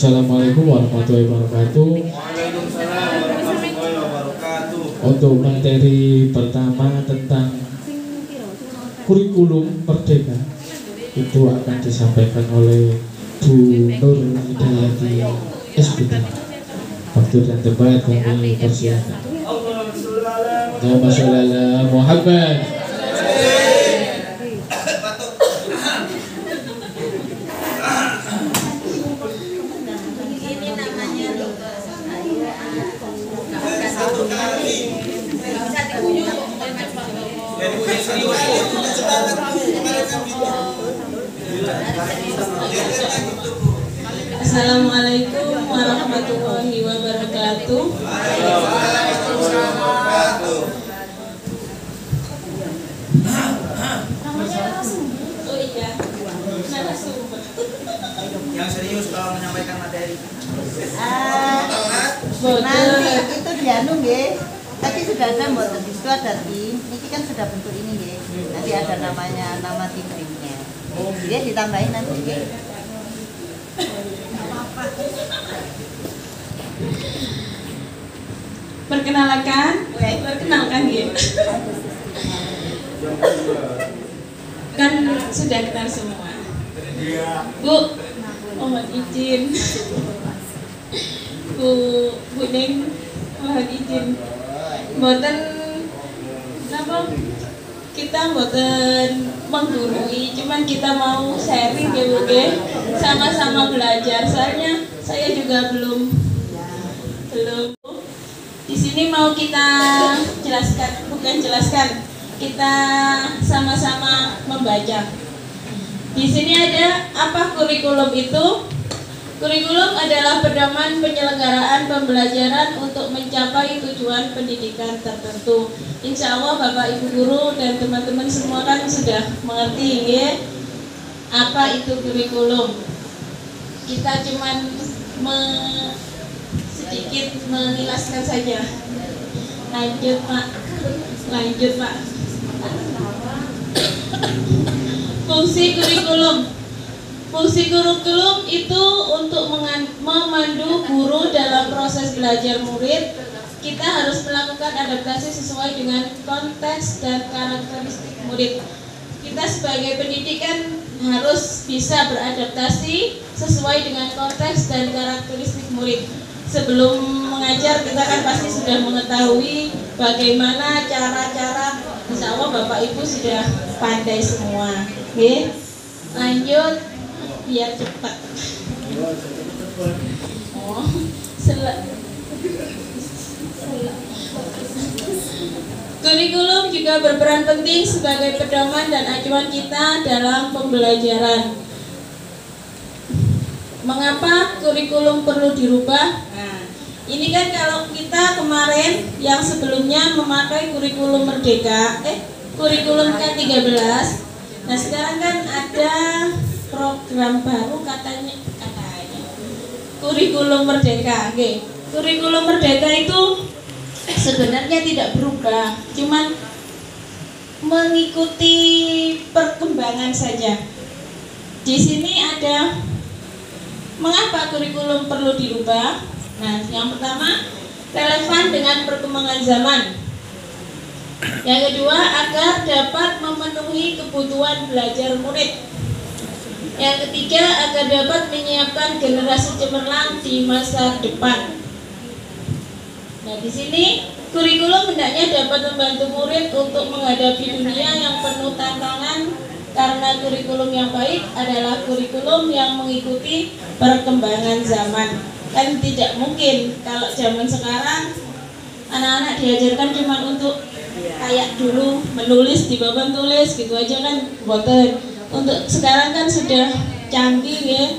Assalamualaikum warahmatullahi wabarakatuh. Waalaikumsalam warahmatullahi wabarakatuh. Untuk materi pertama tentang kurikulum merdeka itu akan disampaikan oleh Bu Nur Hidayati SPT. Waktu dan tempat kami persilakan. Allahumma sholli ala Muhammad. Assalamualaikum warahmatullahi wabarakatuh. Oh iya, narasumber. Yang serius kalau menyampaikan materi. Nanti itu dianu nggih. Tadi sudah ada mboten di situ ada tim. Niki kan sudah bentuk ini nggih. Nanti ada namanya, nama timnya. Dia ditambahin nanti nggih. Perkenalkan gitu. Kan sudah kenal semua. Bu, mohon izin. Bu Ning, mohon izin. Mboten napa? Kita mboten menggurui, cuman kita mau sharing ya Bu nggih. Sama-sama belajar. Soalnya saya juga belum. Di sini mau kita jelaskan, kita sama-sama membaca. Di sini ada apa kurikulum itu? Kurikulum adalah pedoman penyelenggaraan pembelajaran untuk mencapai tujuan pendidikan tertentu. Insya Allah Bapak Ibu Guru dan teman-teman semua kan sudah mengerti ya, apa itu kurikulum. Kita cuman sedikit mengilaskan saja. Lanjut Pak. Fungsi kurikulum. Fungsi kurikulum itu untuk memandu guru dalam proses belajar murid. Kita harus melakukan adaptasi sesuai dengan konteks dan karakteristik murid. Kita sebagai pendidikan harus bisa beradaptasi sesuai dengan konteks dan karakteristik murid. Sebelum mengajar kita kan pasti sudah mengetahui bagaimana cara-cara. Insya Allah Bapak Ibu sudah pandai semua. Oke, lanjut biar cepat. Kurikulum juga berperan penting sebagai pedoman dan acuan kita dalam pembelajaran. Mengapa kurikulum perlu dirubah? Nah, ini kan kalau kita kemarin yang sebelumnya memakai kurikulum merdeka, kurikulum K13. Nah, sekarang kan ada program baru katanya kurikulum merdeka. Oke. Kurikulum merdeka itu sebenarnya tidak berubah, cuman mengikuti perkembangan saja. Di sini ada mengapa kurikulum perlu dirubah? Nah, yang pertama, relevan dengan perkembangan zaman. Yang kedua, agar dapat memenuhi kebutuhan belajar murid. Yang ketiga, agar dapat menyiapkan generasi cemerlang di masa depan. Nah, di sini kurikulum hendaknya dapat membantu murid untuk menghadapi dunia yang penuh tantangan. Karena kurikulum yang baik adalah kurikulum yang mengikuti perkembangan zaman. Kan tidak mungkin kalau zaman sekarang anak-anak diajarkan cuma untuk kayak dulu menulis di papan tulis gitu aja kan boten. Untuk sekarang kan sudah canggih ya.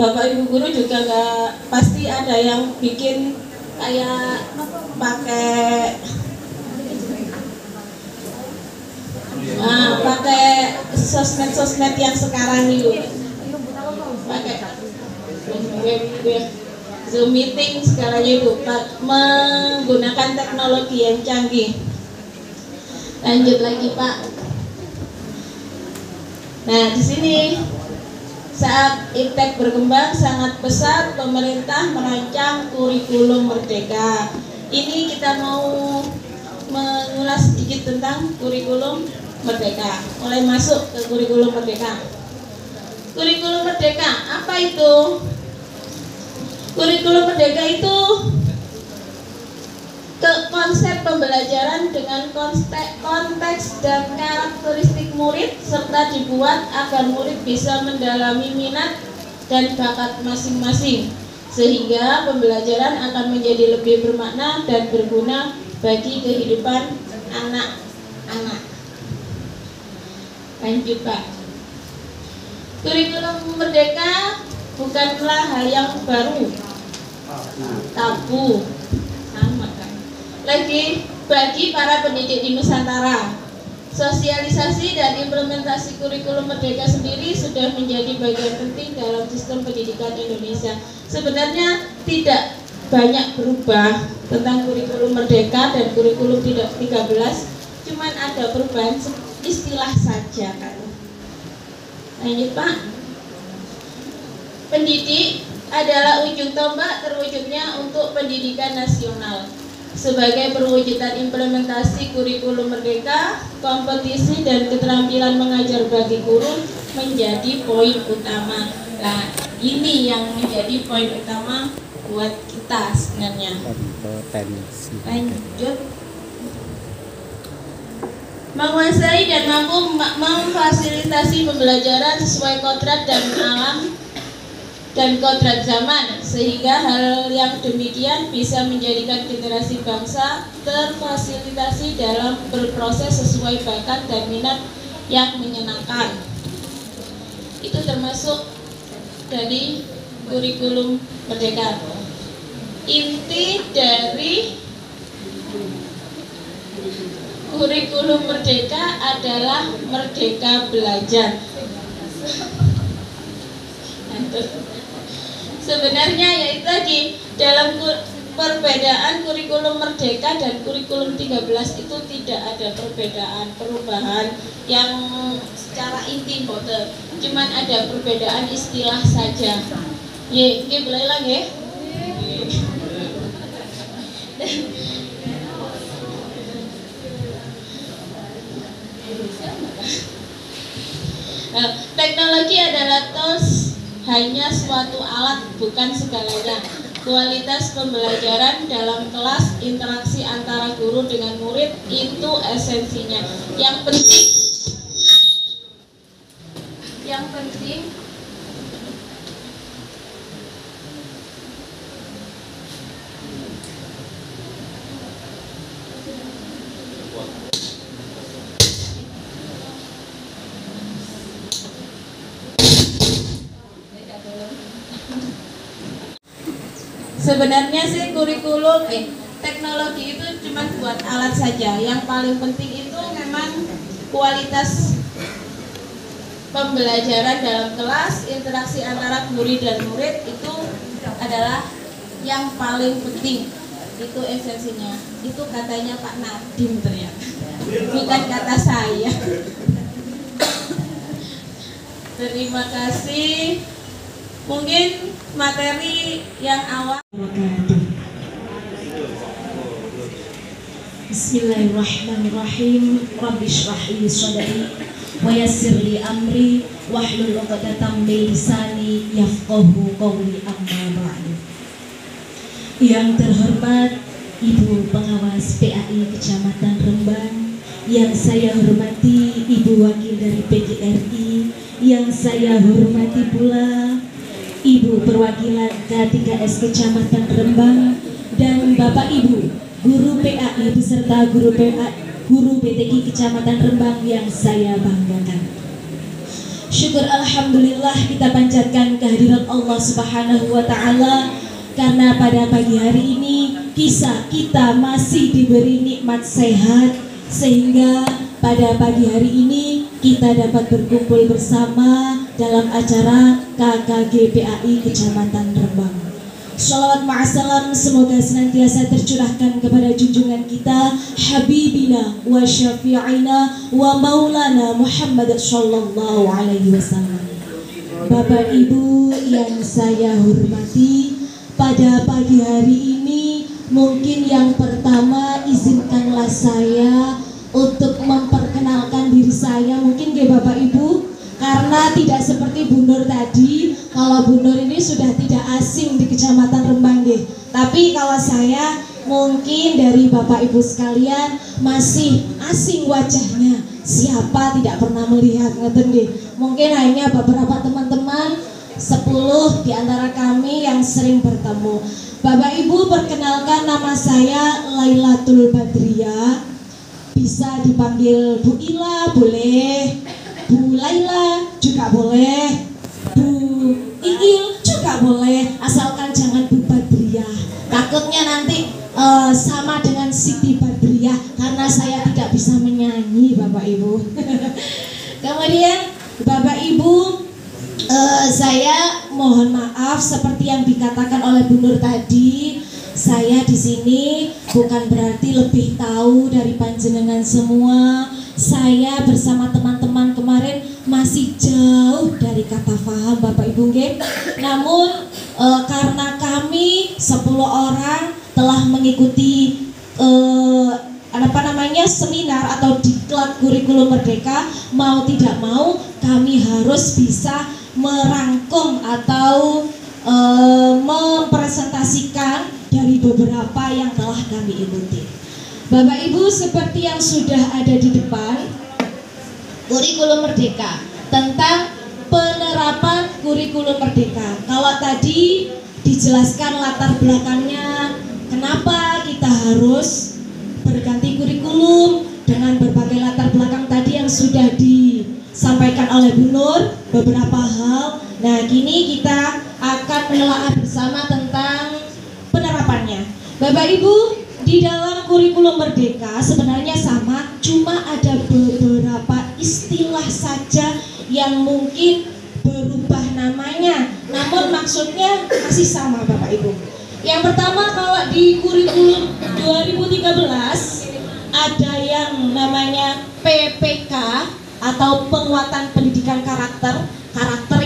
Bapak Ibu guru juga nggak pasti ada yang bikin kayak pakai sosmed yang sekarang itu, pakai Zoom meeting segalanya itu menggunakan teknologi yang canggih. Lanjut lagi Pak. Nah, di sini Saat iptek berkembang sangat pesat, pemerintah merancang kurikulum merdeka. Ini kita mau mengulas sedikit tentang kurikulum merdeka. Mulai masuk ke kurikulum merdeka. Kurikulum merdeka, apa itu? Kurikulum merdeka itu konsep pembelajaran dengan konteks dan karakteristik murid, serta dibuat agar murid bisa mendalami minat dan bakat masing-masing, sehingga pembelajaran akan menjadi lebih bermakna dan berguna bagi kehidupan anak-anak. Lanjut Pak. Kurikulum merdeka bukanlah hal yang baru, tabu, sama kan. Lagi bagi para pendidik di Nusantara, sosialisasi dan implementasi kurikulum merdeka sendiri sudah menjadi bagian penting dalam sistem pendidikan Indonesia. Sebenarnya tidak banyak berubah tentang kurikulum merdeka dan kurikulum 13, cuman ada perubahan istilah saja kan. Lanjut Pak. Pendidik adalah ujung tombak terwujudnya untuk pendidikan nasional. Sebagai perwujudan implementasi kurikulum merdeka, kompetisi dan keterampilan mengajar bagi guru menjadi poin utama. Nah, ini yang menjadi poin utama buat kita sebenarnya. Lanjut. Menguasai dan mampu memfasilitasi pembelajaran sesuai kodrat dan alam dan kodrat zaman, sehingga hal yang demikian bisa menjadikan generasi bangsa terfasilitasi dalam berproses sesuai bakat dan minat yang menyenangkan. Itu termasuk dari kurikulum merdeka. Inti dari kurikulum merdeka adalah merdeka belajar. Sebenarnya yaitu tadi dalam perbedaan kurikulum merdeka dan kurikulum 13 itu tidak ada perubahan yang secara inti boten. Cuman ada perbedaan istilah saja. Ye, nggih boleh lagi. Nah, teknologi adalah hanya suatu alat, bukan segalanya. Kualitas pembelajaran dalam kelas, interaksi antara guru dengan murid itu esensinya. Yang penting sebenarnya sih kurikulum teknologi itu cuma buat alat saja. Yang paling penting itu memang kualitas pembelajaran dalam kelas, interaksi antara guru dan murid itu adalah yang paling penting. Itu esensinya. Itu katanya Pak Nadiem ternyata, bukan kata saya. Terima kasih. Mungkin materi yang awal. Bismillahirrahmanirrahim. Rabbi shrah li sadri wa yassir li amri wahlul 'uqdatam min lisani yafqahu qawli, amma ba'du. Yang terhormat Ibu Pengawas PAI Kecamatan Rembang, yang saya hormati Ibu Wakil dari PGRI, yang saya hormati pula Ibu Perwakilan K3S Kecamatan Rembang, dan Bapak Ibu Guru PAI beserta Guru BTK Kecamatan Rembang yang saya banggakan. Syukur alhamdulillah kita panjatkan kehadirat Allah Subhanahu wa taala, karena pada pagi hari ini kita masih diberi nikmat sehat, sehingga pada pagi hari ini kita dapat berkumpul bersama dalam acara KKG PAI Kecamatan Rembang. Shalawat ma'asalam semoga senantiasa tercurahkan kepada junjungan kita Habibina wa syafi'ina wa maulana Muhammad sallallahu alaihi wasallam. Bapak Ibu yang saya hormati, pada pagi hari ini mungkin yang pertama izinkanlah saya untuk memperkenalkan diri saya. Mungkin ya Bapak Ibu, karena tidak seperti Bu Nur tadi, kalau Bu Nur ini sudah tidak asing di Kecamatan Rembang nggih. Tapi kalau saya mungkin dari Bapak Ibu sekalian masih asing wajahnya. Siapa tidak pernah melihat ngeten nggih. Mungkin hanya beberapa teman-teman 10 di antara kami yang sering bertemu. Bapak Ibu, perkenalkan, nama saya Lailatul Badriyah. Bisa dipanggil Bu Ila boleh, Bu Laila juga boleh, Bu Iil juga boleh, asalkan jangan Bu Badriyah. Takutnya nanti sama dengan Siti Badriyah, karena saya tidak bisa menyanyi Bapak Ibu. Kemudian Bapak Ibu, saya mohon maaf seperti yang dikatakan oleh Bu Nur tadi. Saya di sini bukan berarti lebih tahu dari panjenengan semua. Saya bersama teman-teman kemarin masih jauh dari kata faham Bapak Ibu nggih. Namun karena kami 10 orang telah mengikuti seminar atau diklat kurikulum merdeka, mau tidak mau kami harus bisa merangkum atau mempresentasikan dari beberapa yang telah kami ikuti. Bapak Ibu, seperti yang sudah ada di depan, kurikulum merdeka, tentang penerapan kurikulum merdeka. Kalau tadi dijelaskan latar belakangnya, kenapa kita harus berganti kurikulum dengan berbagai latar belakang tadi yang sudah disampaikan oleh Bu Nur, beberapa hal. Nah, kini kita akan menelaah bersama tentang penerapannya. Bapak Ibu, di dalam kurikulum merdeka sebenarnya sama, cuma ada beberapa istilah saja yang mungkin berubah namanya, namun maksudnya masih sama Bapak Ibu. Yang pertama, kalau di kurikulum 2013 ada yang namanya PPK atau penguatan pendidikan karakter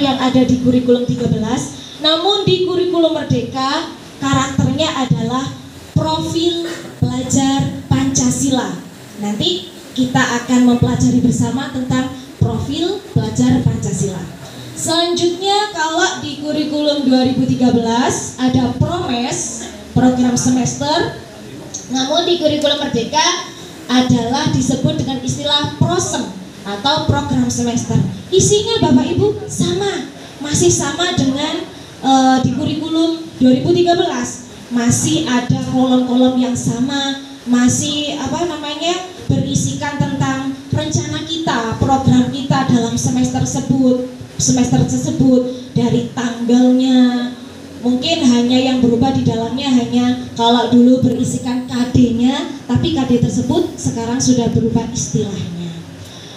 yang ada di kurikulum 13. Namun di kurikulum merdeka karakternya adalah profil pelajar Pancasila. Nanti kita akan mempelajari bersama tentang profil pelajar Pancasila. Selanjutnya, kalau di kurikulum 2013 ada PROMES, program semester. Namun di kurikulum merdeka adalah disebut dengan istilah PROSEM atau program semester. Isinya Bapak Ibu sama, masih sama dengan di kurikulum 2013. Masih ada kolom-kolom yang sama, masih berisikan tentang rencana kita, program kita dalam semester tersebut, dari tanggalnya. Mungkin hanya yang berubah di dalamnya hanya kalau dulu berisikan KD-nya, tapi KD tersebut sekarang sudah berubah istilahnya.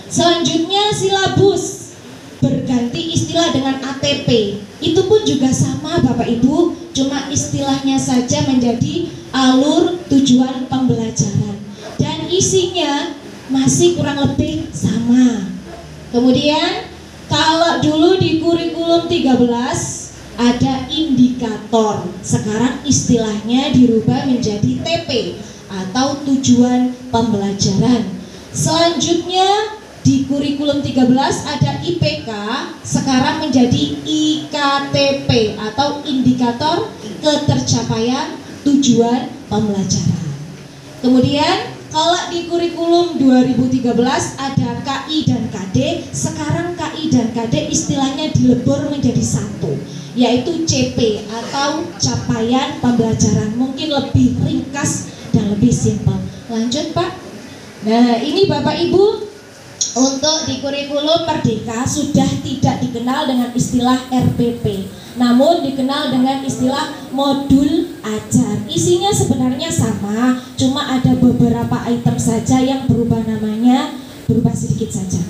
Selanjutnya silabus berganti istilah dengan ATP. Itu pun juga sama Bapak Ibu, cuma istilahnya saja menjadi alur tujuan pembelajaran. Dan isinya masih kurang lebih sama. Kemudian kalau dulu di kurikulum 13 ada indikator, sekarang istilahnya dirubah menjadi TP atau tujuan pembelajaran. Selanjutnya di kurikulum 13 ada IPK, sekarang menjadi IKTP atau indikator ketercapaian tujuan pembelajaran. Kemudian kalau di kurikulum 2013 ada KI dan KD, sekarang KI dan KD istilahnya dilebur menjadi satu, yaitu CP atau capaian pembelajaran. Mungkin lebih ringkas dan lebih simpel. Lanjut Pak. Nah, ini Bapak Ibu, untuk di kurikulum merdeka sudah tidak dikenal dengan istilah RPP, namun dikenal dengan istilah modul ajar. Isinya sebenarnya sama, cuma ada beberapa item saja yang berubah namanya, berubah sedikit saja.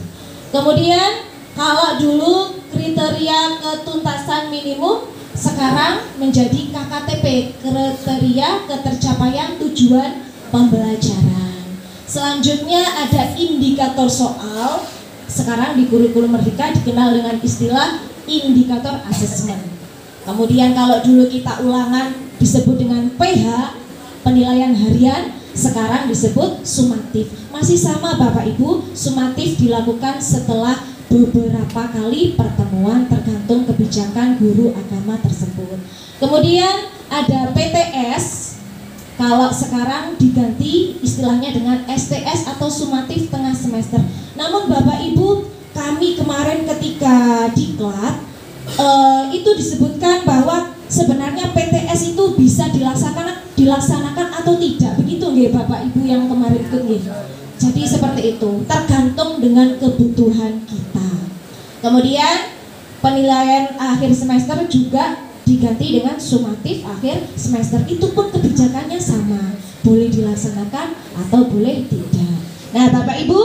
Kemudian kalau dulu kriteria ketuntasan minimum, sekarang menjadi KKTP, kriteria ketercapaian tujuan pembelajaran. Selanjutnya ada indikator soal, sekarang di kurikulum merdeka dikenal dengan istilah indikator asesmen. Kemudian kalau dulu kita ulangan disebut dengan PH, penilaian harian, sekarang disebut sumatif. Masih sama Bapak Ibu, sumatif dilakukan setelah beberapa kali pertemuan tergantung kebijakan guru agama tersebut. Kemudian ada PTS, kalau sekarang diganti istilahnya dengan STS atau sumatif tengah semester. Namun Bapak Ibu, kami kemarin ketika diklat itu disebutkan bahwa sebenarnya PTS itu bisa dilaksanakan atau tidak, begitu nggih Bapak Ibu yang kemarin ikut nggih. Jadi seperti itu, tergantung dengan kebutuhan kita. Kemudian penilaian akhir semester juga diganti dengan sumatif akhir semester. Itu pun kebijakannya sama, boleh dilaksanakan atau boleh tidak. Nah Bapak Ibu,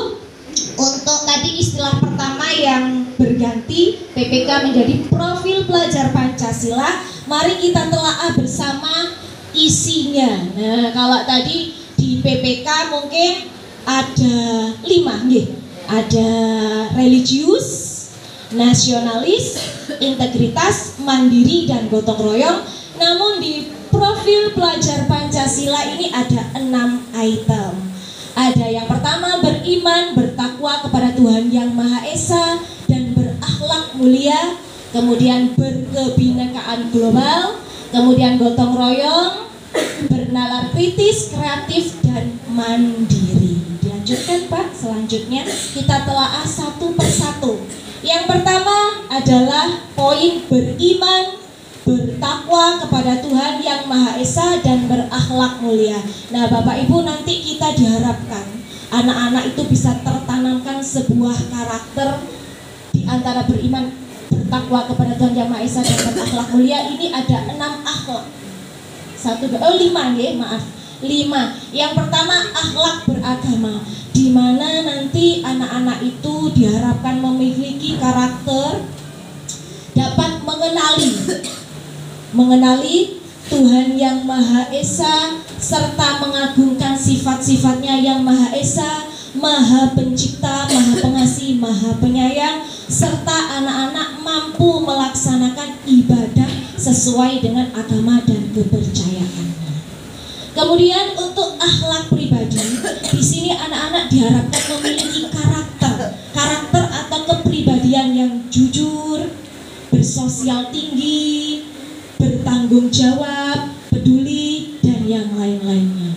untuk tadi istilah pertama yang berganti PPK menjadi profil pelajar Pancasila, mari kita telaah bersama isinya. Nah kalau tadi di PPK mungkin ada 5 nggih. Ada religius, nasionalis, integritas, mandiri, dan gotong royong. Namun di profil pelajar Pancasila ini ada 6 item. Ada yang pertama, beriman, bertakwa kepada Tuhan Yang Maha Esa dan berakhlak mulia. Kemudian berkebinekaan global. Kemudian gotong royong, bernalar kritis, kreatif, dan mandiri. Dilanjutkan Pak, selanjutnya kita telaah satu persatu. Yang pertama adalah poin beriman, bertakwa kepada Tuhan Yang Maha Esa dan berakhlak mulia. Nah Bapak Ibu, nanti kita diharapkan anak-anak itu bisa tertanamkan sebuah karakter di antara beriman, bertakwa kepada Tuhan Yang Maha Esa dan berakhlak mulia. Ini ada 6 akhlak. 5. Yang pertama, akhlak beragama, di mana nanti anak-anak itu diharapkan memiliki karakter dapat mengenali Tuhan Yang Maha Esa serta mengagungkan sifat-sifatnya yang Maha Esa, Maha Pencipta, Maha Pengasih, Maha Penyayang, serta anak-anak mampu melaksanakan ibadah sesuai dengan agama dan kepercayaannya. Kemudian untuk akhlak pribadi, di sini anak-anak diharapkan memiliki karakter atau kepribadian yang jujur, bersosial tinggi, bertanggung jawab, peduli, dan yang lain-lainnya.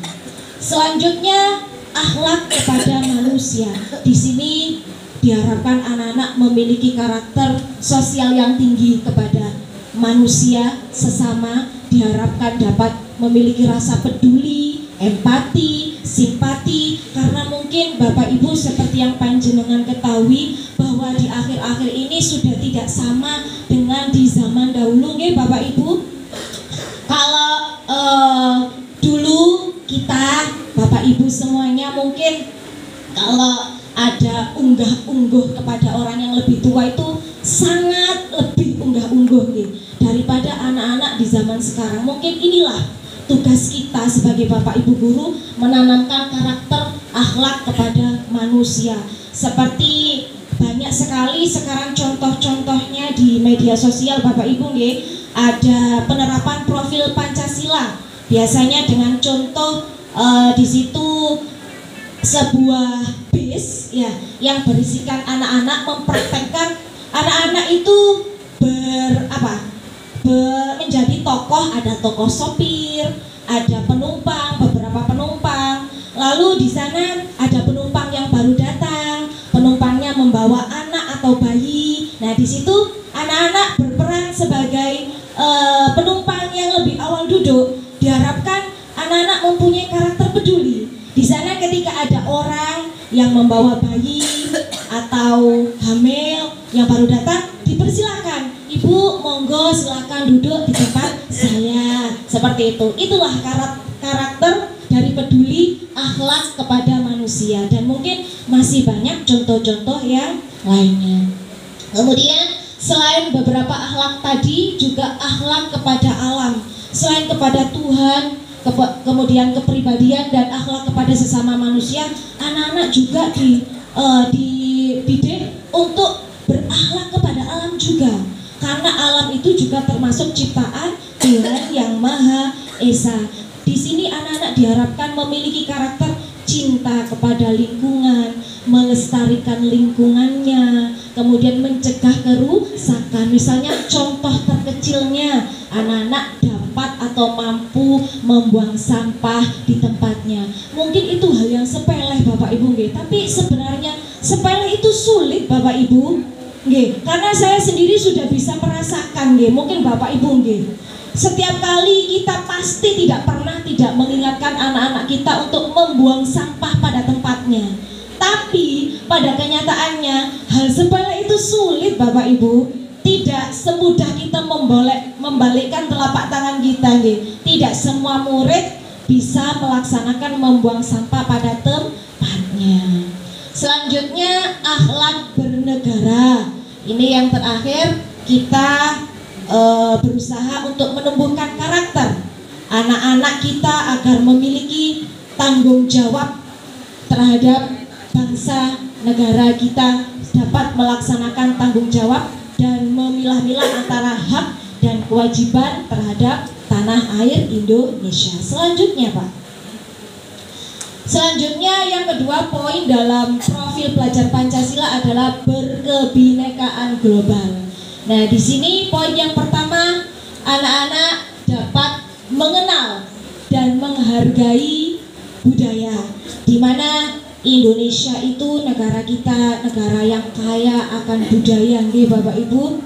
Selanjutnya, akhlak kepada manusia. Di sini diharapkan anak-anak memiliki karakter sosial yang tinggi kepada manusia sesama, diharapkan dapat memiliki rasa peduli, empati, simpati, karena mungkin Bapak Ibu seperti yang panjenengan ketahui bahwa di akhir-akhir ini sudah tidak sama dengan di zaman dahulu nggih Bapak Ibu. Kalau dulu kita Bapak Ibu semuanya mungkin kalau ada unggah-ungguh kepada orang yang lebih tua itu sangat lebih unggah-ungguh nih daripada anak-anak di zaman sekarang. Mungkin inilah tugas kita sebagai Bapak Ibu guru, menanamkan karakter akhlak kepada manusia. Seperti banyak sekali sekarang contoh-contohnya di media sosial Bapak Ibu nggih, ada penerapan profil Pancasila. Biasanya dengan contoh di situ sebuah bis ya yang berisikan anak-anak mempraktekkan anak-anak itu menjadi tokoh, ada tokoh sopir, ada penumpang, beberapa penumpang. Lalu di sana ada penumpang yang baru datang, penumpangnya membawa anak atau bayi. Nah, di situ anak-anak berperan sebagai penumpang yang lebih awal duduk. Diharapkan anak-anak mempunyai karakter peduli. Di sana ketika ada orang yang membawa bayi atau hamil yang baru datang, dipersilakan, Ibu monggo silakan duduk di tempat saya. Seperti itu. Itulah karakter dari peduli akhlak kepada manusia, dan mungkin masih banyak contoh-contoh yang lainnya. Kemudian selain beberapa akhlak tadi, juga akhlak kepada alam. Selain kepada Tuhan, kemudian kepribadian dan akhlak kepada sesama manusia, anak-anak juga dididik untuk berakhlak kepada alam juga. karena alam itu juga termasuk ciptaan Tuhan yang Maha Esa. Di sini anak-anak diharapkan memiliki karakter cinta kepada lingkungan, melestarikan lingkungannya, kemudian mencegah kerusakan. Misalnya contoh terkecilnya, anak-anak dapat atau mampu membuang sampah di tempatnya. Mungkin itu hal yang sepele Bapak Ibu nggih, tapi sebenarnya sepele itu sulit Bapak Ibu nggih, karena saya sendiri sudah bisa merasakan nggih, mungkin Bapak Ibu nggih. Setiap kali kita pasti tidak pernah tidak mengingatkan anak-anak kita untuk membuang sampah pada tempatnya. Tapi pada kenyataannya hal sepele itu sulit Bapak Ibu. Tidak semudah kita membalikkan telapak tangan kita nggih. Tidak semua murid bisa melaksanakan membuang sampah pada tempatnya. Selanjutnya akhlak bernegara. Ini yang terakhir, kita berusaha untuk menumbuhkan karakter anak-anak kita agar memiliki tanggung jawab terhadap bangsa negara kita, dapat melaksanakan tanggung jawab dan memilah-milah antara hak dan kewajiban terhadap tanah air Indonesia. Selanjutnya Pak, selanjutnya yang kedua poin dalam profil pelajar Pancasila adalah berkebinekaan global. Nah, di sini poin yang pertama, anak-anak dapat mengenal dan menghargai budaya, di mana Indonesia itu negara kita, negara yang kaya akan budaya, nggih Bapak Ibu.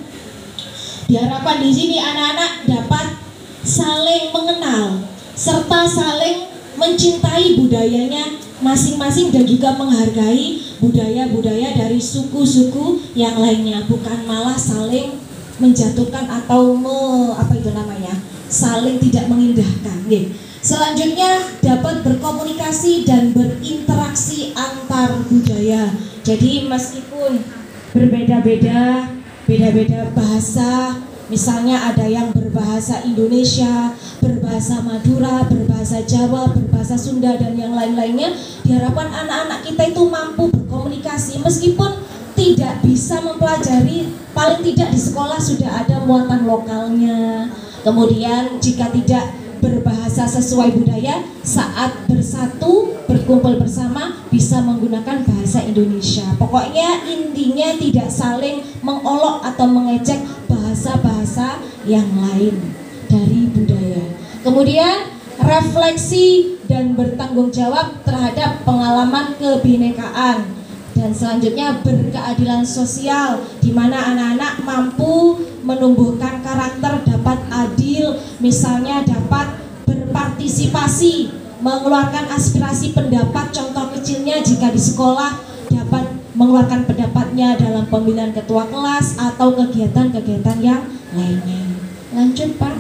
Diharapkan di sini anak-anak dapat saling mengenal serta saling mencintai budayanya masing-masing dan juga menghargai budaya-budaya dari suku-suku yang lainnya, bukan malah saling menjatuhkan atau saling tidak mengindahkan. Selanjutnya dapat berkomunikasi dan berinteraksi antar budaya. Jadi meskipun berbeda-beda bahasa, misalnya ada yang berbahasa Indonesia, berbahasa Madura, berbahasa Jawa, berbahasa Sunda dan yang lain-lainnya, diharapkan anak-anak kita itu mampu berkomunikasi meskipun tidak bisa mempelajari, paling tidak di sekolah sudah ada muatan lokalnya. Kemudian jika tidak berbahasa sesuai budaya, saat bersatu berkumpul bersama bisa menggunakan bahasa Indonesia. Pokoknya intinya tidak saling mengolok atau mengejek bahasa-bahasa yang lain dari budaya. Kemudian refleksi dan bertanggung jawab terhadap pengalaman kebinekaan. Dan selanjutnya berkeadilan sosial, di mana anak-anak mampu menumbuhkan karakter dapat adil, misalnya dapat berpartisipasi, mengeluarkan aspirasi pendapat. Contoh kecilnya jika di sekolah dapat mengeluarkan pendapatnya dalam pemilihan ketua kelas atau kegiatan-kegiatan yang lainnya. Lanjut Pak.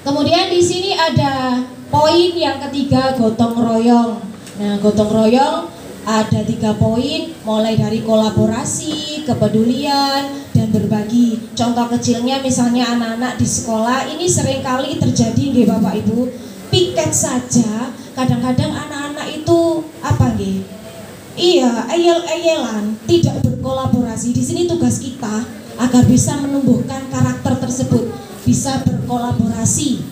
Kemudian di sini ada poin yang ketiga, gotong royong. Nah, gotong royong ada 3 poin, mulai dari kolaborasi, kepedulian, dan berbagi. Contoh kecilnya misalnya anak-anak di sekolah ini seringkali terjadi nggih Bapak Ibu, piket saja kadang-kadang anak-anak itu apa nggih? Iya, eyel-eyelan, tidak berkolaborasi. Di sini tugas kita agar bisa menumbuhkan karakter tersebut, bisa berkolaborasi,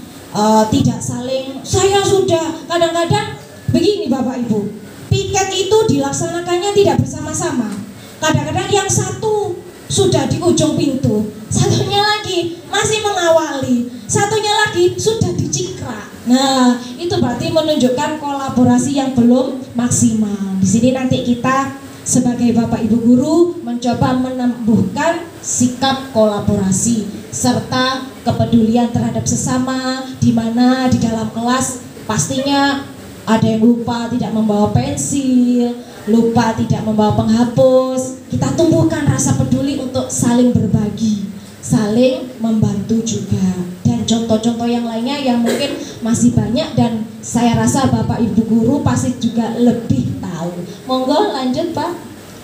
tidak saling saya sudah. Kadang-kadang begini Bapak Ibu, piket itu dilaksanakannya tidak bersama-sama. Kadang-kadang yang satu sudah di ujung pintu, satunya lagi masih mengawali, satunya lagi sudah dicikrak. Nah, itu berarti menunjukkan kolaborasi yang belum maksimal. Di sini nanti kita sebagai Bapak Ibu guru mencoba menumbuhkan sikap kolaborasi serta kepedulian terhadap sesama, di mana di dalam kelas pastinya ada yang lupa tidak membawa pensil, lupa tidak membawa penghapus. Kita tumbuhkan rasa peduli untuk saling berbagi, saling membantu juga. Dan contoh-contoh yang lainnya yang mungkin masih banyak dan saya rasa Bapak Ibu guru pasti juga lebih tahu. Monggo lanjut Pak.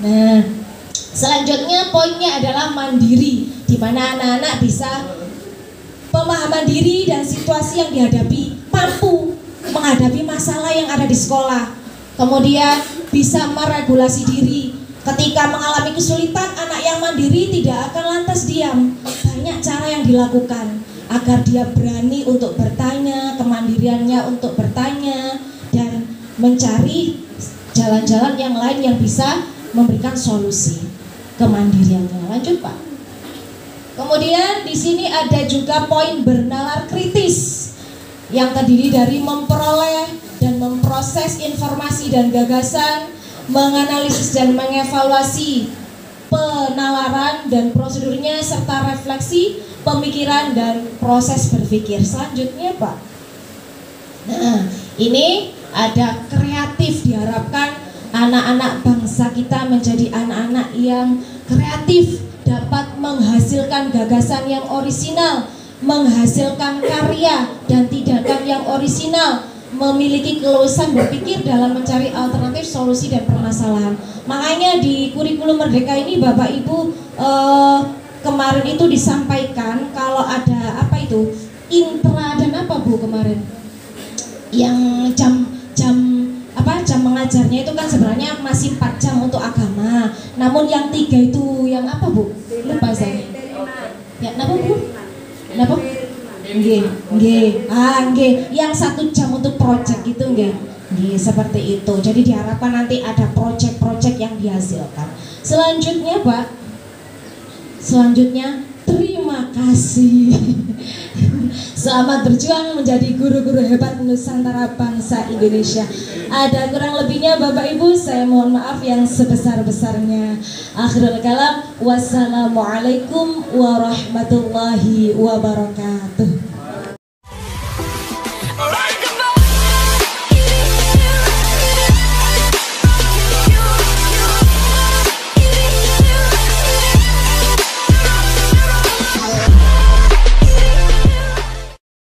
Nah, selanjutnya poinnya adalah mandiri, di mana anak-anak bisa pemahaman diri dan situasi yang dihadapi, mampu menghadapi masalah yang ada di sekolah, kemudian bisa meregulasi diri Ketika mengalami kesulitan, anak yang mandiri tidak akan lantas diam. Banyak cara yang dilakukan agar dia berani untuk bertanya, kemandiriannya untuk bertanya, dan mencari jalan-jalan yang lain yang bisa memberikan solusi kemandiriannya. Lanjut Pak. Kemudian di sini ada juga poin bernalar kritis yang terdiri dari memperoleh dan memproses informasi dan gagasan, menganalisis dan mengevaluasi penalaran dan prosedurnya, serta refleksi, pemikiran dan proses berpikir. Selanjutnya Pak. Nah, ini ada kreatif, diharapkan anak-anak bangsa kita menjadi anak-anak yang kreatif, dapat menghasilkan gagasan yang orisinal, menghasilkan karya dan tindakan yang orisinal, memiliki keluasan berpikir dalam mencari alternatif solusi dan permasalahan. Makanya di kurikulum Merdeka ini Bapak Ibu kemarin itu disampaikan kalau ada apa itu intra dan apa Bu kemarin yang jam mengajarnya itu kan sebenarnya masih 4 jam untuk agama. Namun yang 3 itu yang apa Bu? Lupa saya. Ya, kenapa Bu? Kenapa? Nggih. Yang 1 jam untuk project gitu nggih. Nggih, seperti itu. Jadi diharapkan nanti ada project-project yang dihasilkan. Selanjutnya, Pak. Terima kasih. Selamat berjuang menjadi guru-guru hebat Nusantara bangsa Indonesia. Ada kurang lebihnya Bapak Ibu, saya mohon maaf yang sebesar-besarnya. Akhirul kalam, wassalamualaikum warahmatullahi wabarakatuh.